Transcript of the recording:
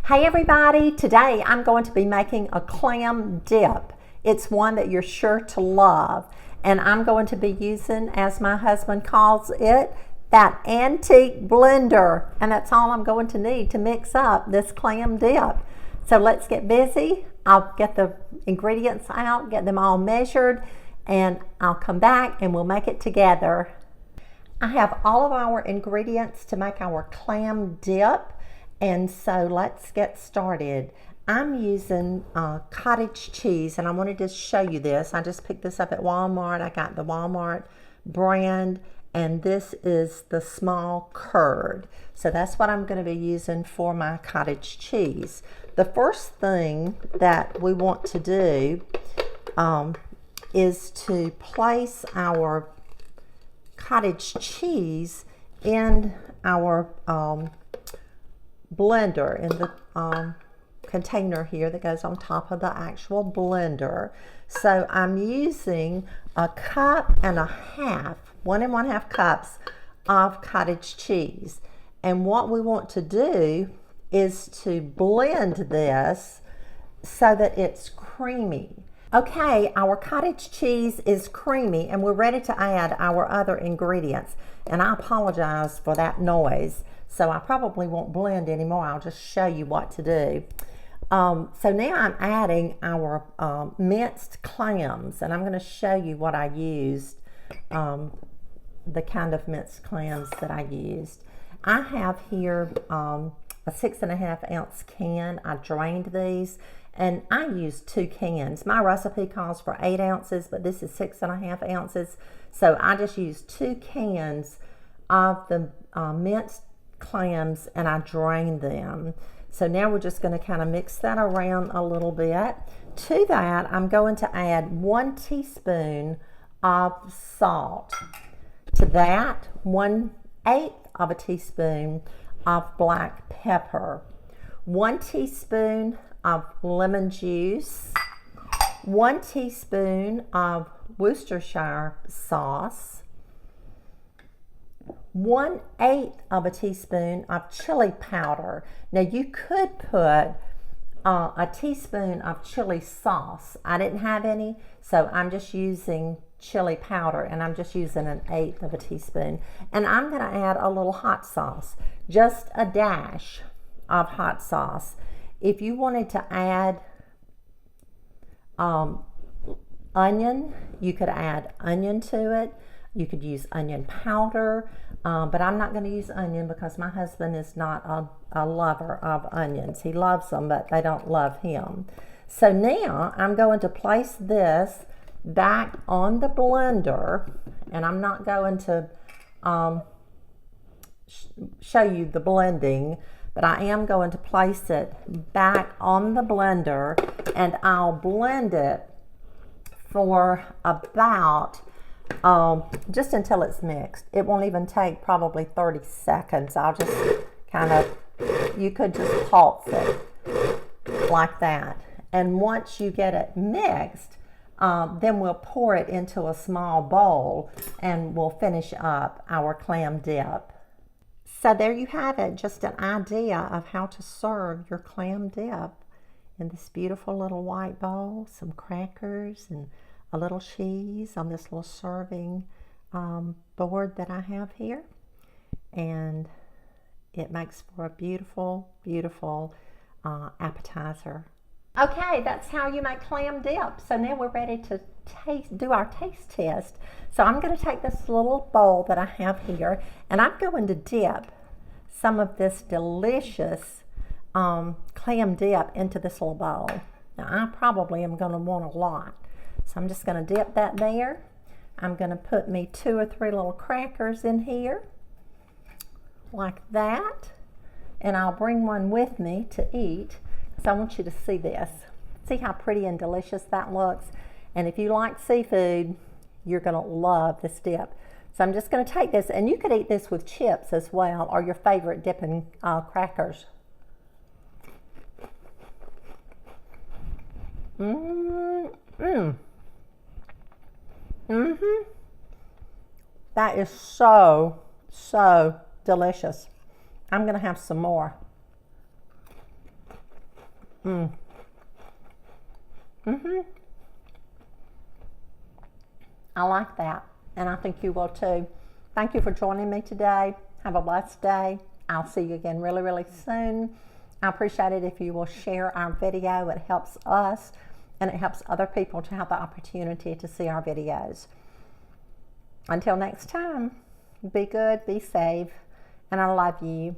Hey everybody, today I'm going to be making a clam dip. It's one that you're sure to love, and I'm going to be using, as my husband calls it, that antique blender, and that's all I'm going to need to mix up this clam dip. So let's get busy. I'll get the ingredients out, get them all measured, and I'll come back and we'll make it together. I have all of our ingredients to make our clam dip. And so let's get started. I'm using cottage cheese, and I wanted to show you this. I just picked this up at Walmart. I got the Walmart brand, and this is the small curd. So that's what I'm going to be using for my cottage cheese. The first thing that we want to do is to place our cottage cheese in our blender, in the container here that goes on top of the actual blender. So I'm using a cup and a half, 1 1/2 cups of cottage cheese. And what we want to do is to blend this so that it's creamy. Okay, our cottage cheese is creamy and we're ready to add our other ingredients. And I apologize for that noise. So I probably won't blend anymore. I'll just show you what to do. So now I'm adding our minced clams, and I'm going to show you what I used, the kind of minced clams that I used. I have here a 6 1/2 ounce can. I drained these, and I used 2 cans. My recipe calls for 8 ounces, but this is 6 1/2 ounces. So I just used 2 cans of the minced clams, and I drained them. So now we're just going to kind of mix that around a little bit. To that, I'm going to add 1 teaspoon of salt. To that, 1/8 of a teaspoon of black pepper, 1 teaspoon of lemon juice, 1 teaspoon of Worcestershire sauce, 1/8 of a teaspoon of chili powder. Now you could put a teaspoon of chili sauce. I didn't have any, so I'm just using chili powder, and I'm just using 1/8 of a teaspoon. And I'm going to add a little hot sauce, just a dash of hot sauce. If you wanted to add onion, you could add onion to it. You could use onion powder, but I'm not going to use onion because my husband is not a lover of onions. He loves them, but they don't love him. So now I'm going to place this back on the blender, and I'm not going to show you the blending, but I am going to place it back on the blender, and I'll blend it for about just until it's mixed. It won't even take probably 30 seconds. I'll just kind of, you could just pulse it like that. And once you get it mixed, then we'll pour it into a small bowl and we'll finish up our clam dip. So there you have it, just an idea of how to serve your clam dip in this beautiful little white bowl, some crackers and a little cheese on this little serving board that I have here, and it makes for a beautiful, beautiful appetizer. Okay, that's how you make clam dip. So now we're ready to do our taste test. So I'm going to take this little bowl that I have here, and I'm going to dip some of this delicious clam dip into this little bowl. Now I probably am going to want a lot. So I'm just going to dip that there. I'm going to put me 2 or 3 little crackers in here, like that. And I'll bring one with me to eat, because I want you to see this. See how pretty and delicious that looks? And if you like seafood, you're going to love this dip. So I'm just going to take this, and you could eat this with chips as well, or your favorite dipping crackers. That is so, so delicious. I'm going to have some more. I like that, and I think you will too. Thank you for joining me today. Have a blessed day. I'll see you again really, really soon. I appreciate it if you will share our video. It helps us, and it helps other people to have the opportunity to see our videos. Until next time, be good, be safe, and I love you.